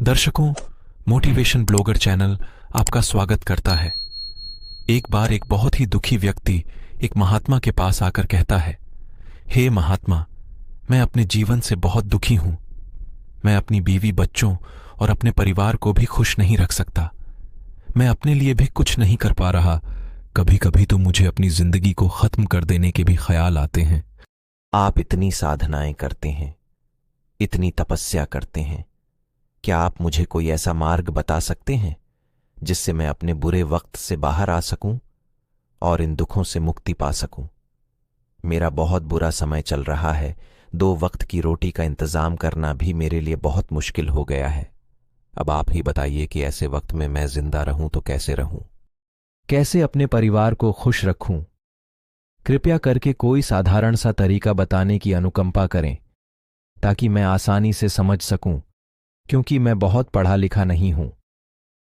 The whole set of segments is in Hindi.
दर्शकों, मोटिवेशन ब्लॉगर चैनल आपका स्वागत करता है। एक बार एक बहुत ही दुखी व्यक्ति एक महात्मा के पास आकर कहता है, हे महात्मा, मैं अपने जीवन से बहुत दुखी हूं। मैं अपनी बीवी, बच्चों और अपने परिवार को भी खुश नहीं रख सकता। मैं अपने लिए भी कुछ नहीं कर पा रहा। कभी कभी तो मुझे अपनी जिंदगी को खत्म कर देने के भी ख्याल आते हैं। आप इतनी साधनाएं करते हैं, इतनी तपस्या करते हैं, क्या आप मुझे कोई ऐसा मार्ग बता सकते हैं जिससे मैं अपने बुरे वक्त से बाहर आ सकूं और इन दुखों से मुक्ति पा सकूं? मेरा बहुत बुरा समय चल रहा है। 2 वक्त की रोटी का इंतजाम करना भी मेरे लिए बहुत मुश्किल हो गया है। अब आप ही बताइए कि ऐसे वक्त में मैं जिंदा रहूं तो कैसे रहूं? कैसे अपने परिवार को खुश रखूं? कृपया करके कोई साधारण सा तरीका बताने की अनुकंपा करें ताकि मैं आसानी से समझ सकूं, क्योंकि मैं बहुत पढ़ा लिखा नहीं हूं।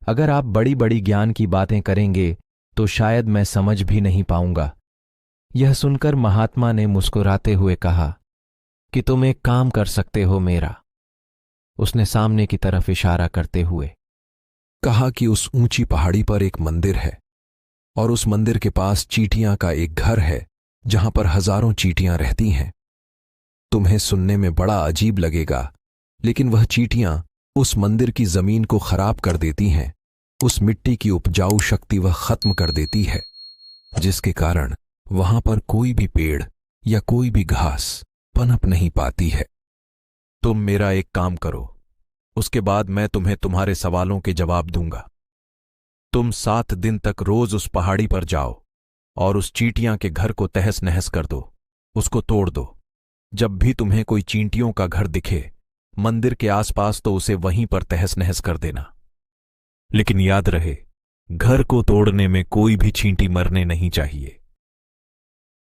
अगर आप बड़ी बड़ी ज्ञान की बातें करेंगे तो शायद मैं समझ भी नहीं पाऊंगा। यह सुनकर महात्मा ने मुस्कुराते हुए कहा कि तुम एक काम कर सकते हो मेरा। उसने सामने की तरफ इशारा करते हुए कहा कि उस ऊंची पहाड़ी पर एक मंदिर है और उस मंदिर के पास चींटियां का एक घर है जहां पर हजारों चींटियां रहती हैं। तुम्हें सुनने में बड़ा अजीब लगेगा, लेकिन वह चींटियां उस मंदिर की जमीन को खराब कर देती हैं। उस मिट्टी की उपजाऊ शक्ति वह खत्म कर देती है, जिसके कारण वहां पर कोई भी पेड़ या कोई भी घास पनप नहीं पाती है। तुम मेरा एक काम करो, उसके बाद मैं तुम्हें तुम्हारे सवालों के जवाब दूंगा। तुम 7 दिन तक रोज उस पहाड़ी पर जाओ और उस चींटियां के घर को तहस नहस कर दो, उसको तोड़ दो। जब भी तुम्हें कोई चींटियों का घर दिखे मंदिर के आसपास तो उसे वहीं पर तहस नहस कर देना। लेकिन याद रहे, घर को तोड़ने में कोई भी चींटी मरने नहीं चाहिए।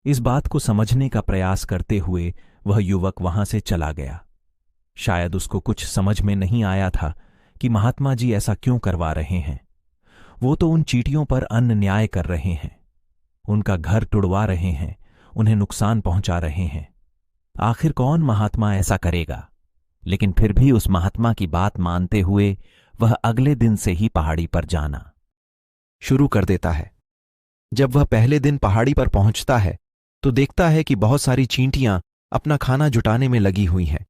इस बात को समझने का प्रयास करते हुए वह युवक वहां से चला गया। शायद उसको कुछ समझ में नहीं आया था कि महात्मा जी ऐसा क्यों करवा रहे हैं। वो तो उन चींटियों पर अन्याय कर रहे हैं, उनका घर तुड़वा रहे हैं, उन्हें नुकसान पहुंचा रहे हैं। आखिर कौन महात्मा ऐसा करेगा? लेकिन फिर भी उस महात्मा की बात मानते हुए वह अगले दिन से ही पहाड़ी पर जाना शुरू कर देता है। जब वह पहले दिन पहाड़ी पर पहुंचता है तो देखता है कि बहुत सारी चींटियां अपना खाना जुटाने में लगी हुई हैं।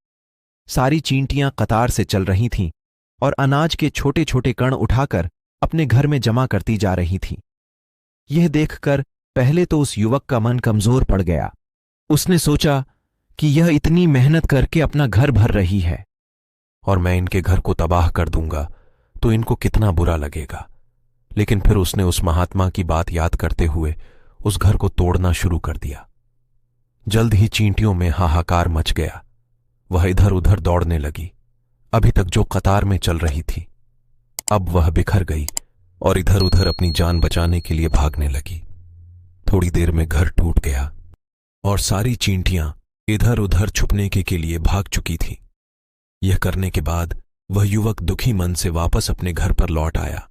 सारी चींटियां कतार से चल रही थीं और अनाज के छोटे छोटे कण उठाकर अपने घर में जमा करती जा रही थीं। यह देखकर पहले तो उस युवक का मन कमजोर पड़ गया। उसने सोचा कि यह इतनी मेहनत करके अपना घर भर रही है और मैं इनके घर को तबाह कर दूंगा तो इनको कितना बुरा लगेगा। लेकिन फिर उसने उस महात्मा की बात याद करते हुए उस घर को तोड़ना शुरू कर दिया। जल्द ही चींटियों में हाहाकार मच गया। वह इधर उधर दौड़ने लगी। अभी तक जो कतार में चल रही थी, अब वह बिखर गई और इधर उधर अपनी जान बचाने के लिए भागने लगी। थोड़ी देर में घर टूट गया और सारी चींटियां इधर उधर छुपने के लिए भाग चुकी थी। यह करने के बाद वह युवक दुखी मन से वापस अपने घर पर लौट आया।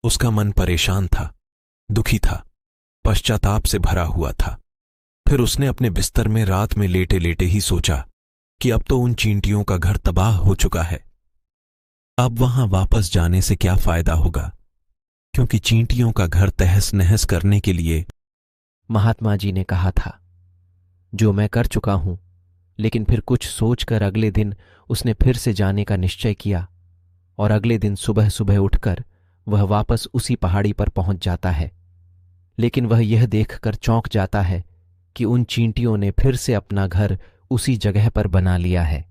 उसका मन परेशान था, दुखी था, पश्चाताप से भरा हुआ था। फिर उसने अपने बिस्तर में रात में लेटे लेटे ही सोचा कि अब तो उन चींटियों का घर तबाह हो चुका है। अब वहां वापस जाने से क्या फायदा होगा, क्योंकि चींटियों का घर तहस नहस करने के लिए महात्मा जी ने कहा था। जो मैं कर चुका हूं, लेकिन फिर कुछ सोचकर अगले दिन उसने फिर से जाने का निश्चय किया और अगले दिन सुबह सुबह उठकर वह वापस उसी पहाड़ी पर पहुंच जाता है। लेकिन वह यह देखकर चौंक जाता है कि उन चींटियों ने फिर से अपना घर उसी जगह पर बना लिया है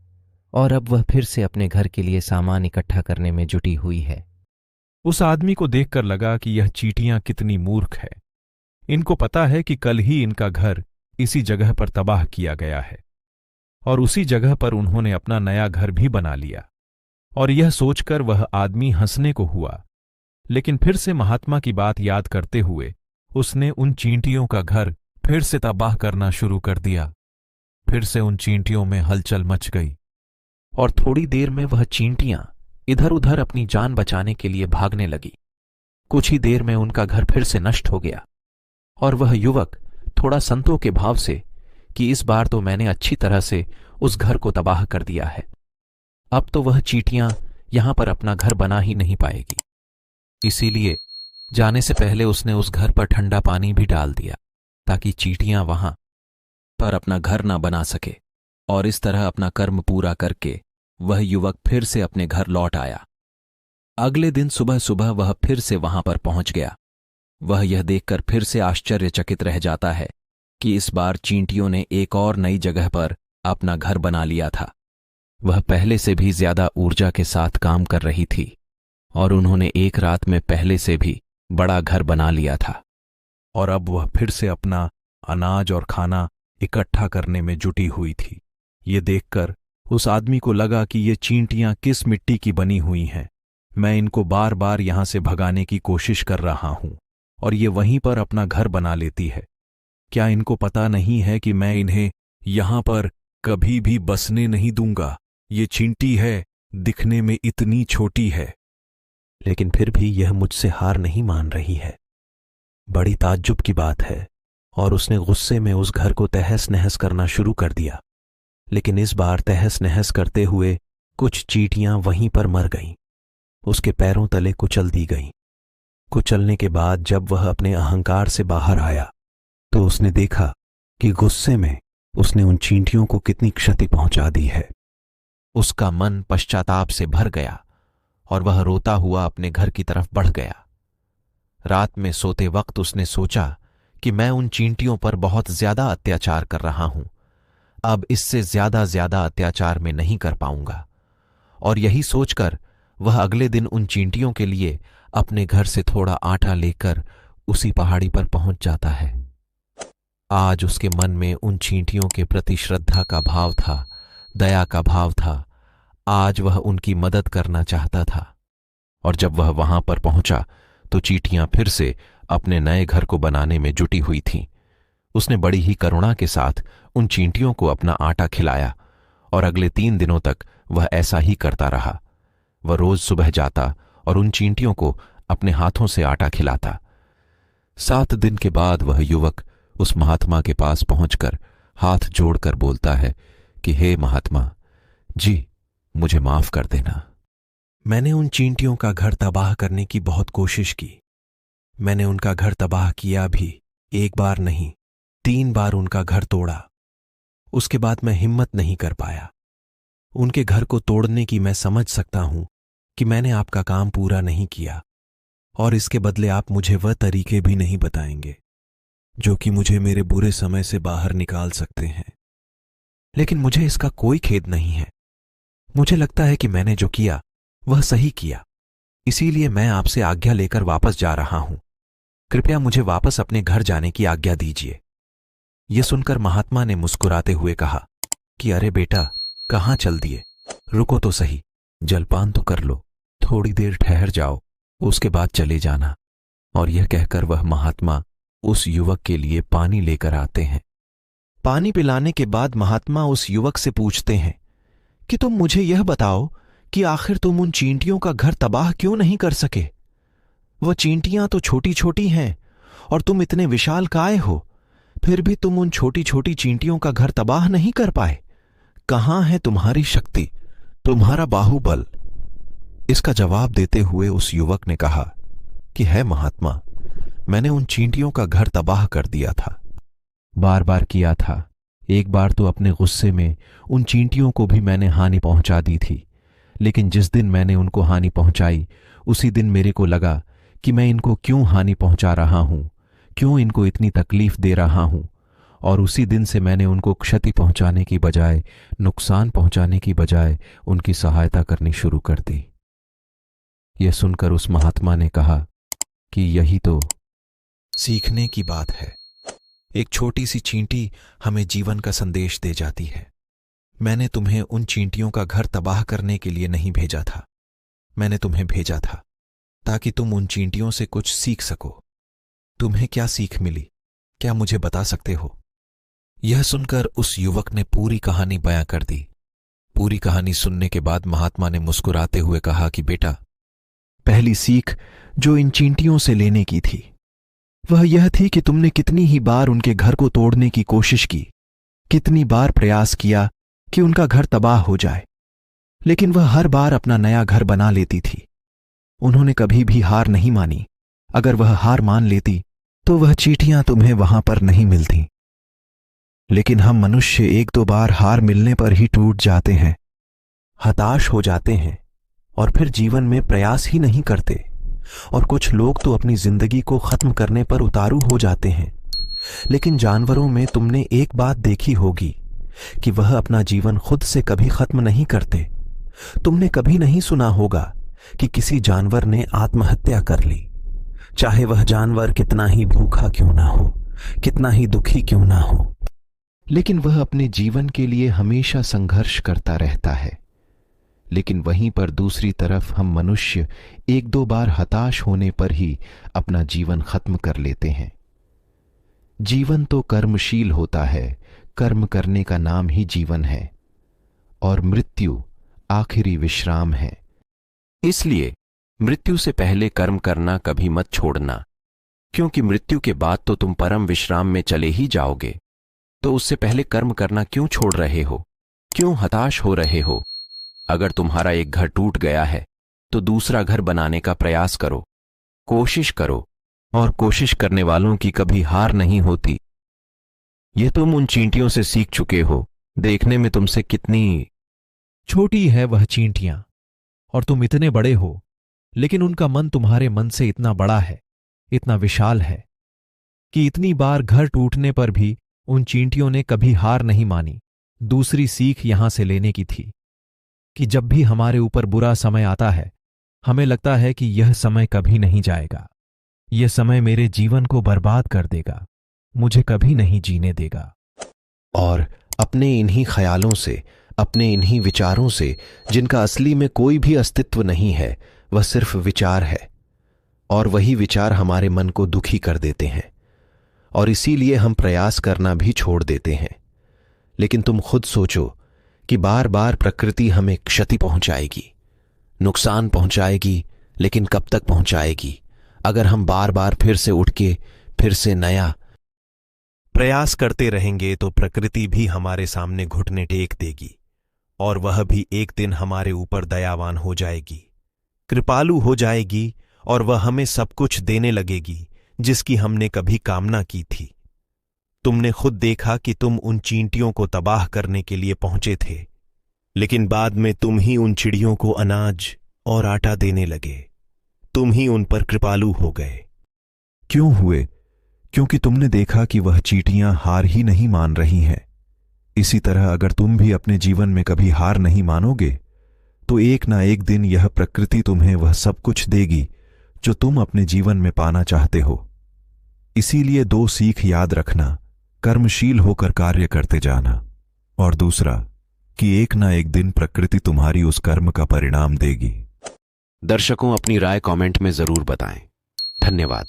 और अब वह फिर से अपने घर के लिए सामान इकट्ठा करने में जुटी हुई है। उस आदमी को देखकर लगा कि यह चींटियां कितनी मूर्ख है। इनको पता है कि कल ही इनका घर इसी जगह पर तबाह किया गया है और उसी जगह पर उन्होंने अपना नया घर भी बना लिया। और यह सोचकर वह आदमी हंसने को हुआ। लेकिन फिर से महात्मा की बात याद करते हुए उसने उन चींटियों का घर फिर से तबाह करना शुरू कर दिया। फिर से उन चींटियों में हलचल मच गई और थोड़ी देर में वह चींटियां इधर उधर अपनी जान बचाने के लिए भागने लगी। कुछ ही देर में उनका घर फिर से नष्ट हो गया और वह युवक थोड़ा संतोष के भाव से कि इस बार तो मैंने अच्छी तरह से उस घर को तबाह कर दिया है। अब तो वह चींटियां यहां पर अपना घर बना ही नहीं पाएगी। इसीलिए जाने से पहले उसने उस घर पर ठंडा पानी भी डाल दिया ताकि चींटियां वहां पर अपना घर ना बना सके। और इस तरह अपना कर्म पूरा करके वह युवक फिर से अपने घर लौट आया। अगले दिन सुबह सुबह वह फिर से वहां पर पहुंच गया। वह यह देखकर फिर से आश्चर्यचकित रह जाता है कि इस बार चींटियों ने एक और नई जगह पर अपना घर बना लिया था। वह पहले से भी ज्यादा ऊर्जा के साथ काम कर रही थी और उन्होंने एक रात में पहले से भी बड़ा घर बना लिया था। और अब वह फिर से अपना अनाज और खाना इकट्ठा करने में जुटी हुई थी। ये देखकर उस आदमी को लगा कि ये चींटियां किस मिट्टी की बनी हुई हैं। मैं इनको बार बार यहां से भगाने की कोशिश कर रहा हूं और ये वहीं पर अपना घर बना लेती है। क्या इनको पता नहीं है कि मैं इन्हें यहां पर कभी भी बसने नहीं दूंगा? ये चींटी है, दिखने में इतनी छोटी है, लेकिन फिर भी यह मुझसे हार नहीं मान रही है। बड़ी ताज्जुब की बात है। और उसने गुस्से में उस घर को तहस नहस करना शुरू कर दिया। लेकिन इस बार तहस नहस करते हुए कुछ चींटियां वहीं पर मर गईं, उसके पैरों तले कुचल दी गईं। कुचलने के बाद जब वह अपने अहंकार से बाहर आया तो उसने देखा कि गुस्से में उसने उन चींटियों को कितनी क्षति पहुंचा दी है। उसका मन पश्चाताप से भर गया और वह रोता हुआ अपने घर की तरफ बढ़ गया। रात में सोते वक्त उसने सोचा कि मैं उन चींटियों पर बहुत ज्यादा अत्याचार कर रहा हूं, अब इससे ज्यादा अत्याचार में नहीं कर पाऊंगा। और यही सोचकर वह अगले दिन उन चींटियों के लिए अपने घर से थोड़ा आटा लेकर उसी पहाड़ी पर पहुंच जाता है। आज उसके मन में उन चींटियों के प्रति श्रद्धा का भाव था, दया का भाव था। आज वह उनकी मदद करना चाहता था। और जब वह वहां पर पहुंचा तो चींटियां फिर से अपने नए घर को बनाने में जुटी हुई थीं। उसने बड़ी ही करुणा के साथ उन चींटियों को अपना आटा खिलाया और अगले 3 दिनों तक वह ऐसा ही करता रहा। वह रोज सुबह जाता और उन चींटियों को अपने हाथों से आटा खिलाता। 7 दिन के बाद वह युवक उस महात्मा के पास पहुंचकर हाथ जोड़कर बोलता है कि हे महात्मा जी, मुझे माफ कर देना। मैंने उन चींटियों का घर तबाह करने की बहुत कोशिश की। मैंने उनका घर तबाह किया भी, 1 बार नहीं 3 बार उनका घर तोड़ा। उसके बाद मैं हिम्मत नहीं कर पाया। उनके घर को तोड़ने की मैं समझ सकता हूं कि मैंने आपका काम पूरा नहीं किया और इसके बदले आप मुझे वह तरीके भी नहीं बताएंगे जो कि मुझे मेरे बुरे समय से बाहर निकाल सकते हैं। लेकिन मुझे इसका कोई खेद नहीं है। मुझे लगता है कि मैंने जो किया वह सही किया, इसीलिए मैं आपसे आज्ञा लेकर वापस जा रहा हूं। कृपया मुझे वापस अपने घर जाने की आज्ञा दीजिए। यह सुनकर महात्मा ने मुस्कुराते हुए कहा कि अरे बेटा, कहां चल दिए? रुको तो सही, जलपान तो कर लो, थोड़ी देर ठहर जाओ, उसके बाद चले जाना। और यह कहकर वह महात्मा उस युवक के लिए पानी लेकर आते हैं। पानी पिलाने के बाद महात्मा उस युवक से पूछते हैं कि तुम मुझे यह बताओ कि आखिर तुम उन चींटियों का घर तबाह क्यों नहीं कर सके? वह चींटियां तो छोटी छोटी हैं और तुम इतने विशाल काय हो, फिर भी तुम उन छोटी छोटी चींटियों का घर तबाह नहीं कर पाए। कहां है तुम्हारी शक्ति, तुम्हारा बाहुबल? इसका जवाब देते हुए उस युवक ने कहा कि है महात्मा, मैंने उन चींटियों का घर तबाह कर दिया था, बार बार किया था। एक बार तो अपने गुस्से में उन चींटियों को भी मैंने हानि पहुंचा दी थी, लेकिन जिस दिन मैंने उनको हानि पहुंचाई उसी दिन मेरे को लगा कि मैं इनको क्यों हानि पहुंचा रहा हूं, क्यों इनको इतनी तकलीफ दे रहा हूं, और उसी दिन से मैंने उनको क्षति पहुंचाने की बजाय, नुकसान पहुंचाने की बजाय उनकी सहायता करनी शुरू कर दी। यह सुनकर उस महात्मा ने कहा कि यही तो सीखने की बात है। एक छोटी सी चींटी हमें जीवन का संदेश दे जाती है। मैंने तुम्हें उन चींटियों का घर तबाह करने के लिए नहीं भेजा था, मैंने तुम्हें भेजा था ताकि तुम उन चींटियों से कुछ सीख सको। तुम्हें क्या सीख मिली, क्या मुझे बता सकते हो? यह सुनकर उस युवक ने पूरी कहानी बयां कर दी। पूरी कहानी सुनने के बाद महात्मा ने मुस्कुराते हुए कहा कि बेटा, पहली सीख जो इन चींटियों से लेने की थी वह यह थी कि तुमने कितनी ही बार उनके घर को तोड़ने की कोशिश की, कितनी बार प्रयास किया कि उनका घर तबाह हो जाए, लेकिन वह हर बार अपना नया घर बना लेती थी। उन्होंने कभी भी हार नहीं मानी। अगर वह हार मान लेती तो वह चींटियां तुम्हें वहां पर नहीं मिलती। लेकिन हम मनुष्य एक दो बार हार मिलने पर ही टूट जाते हैं, हताश हो जाते हैं और फिर जीवन में प्रयास ही नहीं करते। और कुछ लोग तो अपनी जिंदगी को खत्म करने पर उतारू हो जाते हैं। लेकिन जानवरों में तुमने एक बात देखी होगी कि वह अपना जीवन खुद से कभी खत्म नहीं करते। तुमने कभी नहीं सुना होगा कि किसी जानवर ने आत्महत्या कर ली, चाहे वह जानवर कितना ही भूखा क्यों ना हो, कितना ही दुखी क्यों ना हो, लेकिन वह अपने जीवन के लिए हमेशा संघर्ष करता रहता है। लेकिन वहीं पर दूसरी तरफ हम मनुष्य एक दो बार हताश होने पर ही अपना जीवन खत्म कर लेते हैं। जीवन तो कर्मशील होता है, कर्म करने का नाम ही जीवन है, और मृत्यु आखिरी विश्राम है। इसलिए मृत्यु से पहले कर्म करना कभी मत छोड़ना, क्योंकि मृत्यु के बाद तो तुम परम विश्राम में चले ही जाओगे। तो उससे पहले कर्म करना क्यों छोड़ रहे हो? क्यों हताश हो रहे हो? अगर तुम्हारा एक घर टूट गया है तो दूसरा घर बनाने का प्रयास करो, कोशिश करो, और कोशिश करने वालों की कभी हार नहीं होती। ये तुम उन चींटियों से सीख चुके हो। देखने में तुमसे कितनी छोटी है वह चींटियां और तुम इतने बड़े हो, लेकिन उनका मन तुम्हारे मन से इतना बड़ा है, इतना विशाल है कि इतनी बार घर टूटने पर भी उन चींटियों ने कभी हार नहीं मानी। दूसरी सीख यहां से लेने की थी कि जब भी हमारे ऊपर बुरा समय आता है, हमें लगता है कि यह समय कभी नहीं जाएगा, यह समय मेरे जीवन को बर्बाद कर देगा, मुझे कभी नहीं जीने देगा। और अपने इन्हीं ख्यालों से, अपने इन्हीं विचारों से, जिनका असली में कोई भी अस्तित्व नहीं है, वह सिर्फ विचार है, और वही विचार हमारे मन को दुखी कर देते हैं, और इसीलिए हम प्रयास करना भी छोड़ देते हैं। लेकिन तुम खुद सोचो कि बार बार प्रकृति हमें क्षति पहुंचाएगी, नुकसान पहुंचाएगी, लेकिन कब तक पहुंचाएगी? अगर हम बार बार फिर से उठ के फिर से नया प्रयास करते रहेंगे तो प्रकृति भी हमारे सामने घुटने टेक देगी, और वह भी एक दिन हमारे ऊपर दयावान हो जाएगी, कृपालु हो जाएगी, और वह हमें सब कुछ देने लगेगी जिसकी हमने कभी कामना की थी। तुमने खुद देखा कि तुम उन चींटियों को तबाह करने के लिए पहुंचे थे, लेकिन बाद में तुम ही उन चिड़ियों को अनाज और आटा देने लगे। तुम ही उन पर कृपालु हो गए। क्यों हुए? क्योंकि तुमने देखा कि वह चींटियां हार ही नहीं मान रही हैं। इसी तरह अगर तुम भी अपने जीवन में कभी हार नहीं मानोगे तो एक ना एक दिन यह प्रकृति तुम्हें वह सब कुछ देगी जो तुम अपने जीवन में पाना चाहते हो। इसीलिए दो सीख याद रखना, कर्मशील होकर कार्य करते जाना, और दूसरा कि एक ना एक दिन प्रकृति तुम्हारी उस कर्म का परिणाम देगी। दर्शकों, अपनी राय कमेंट में जरूर बताएं। धन्यवाद।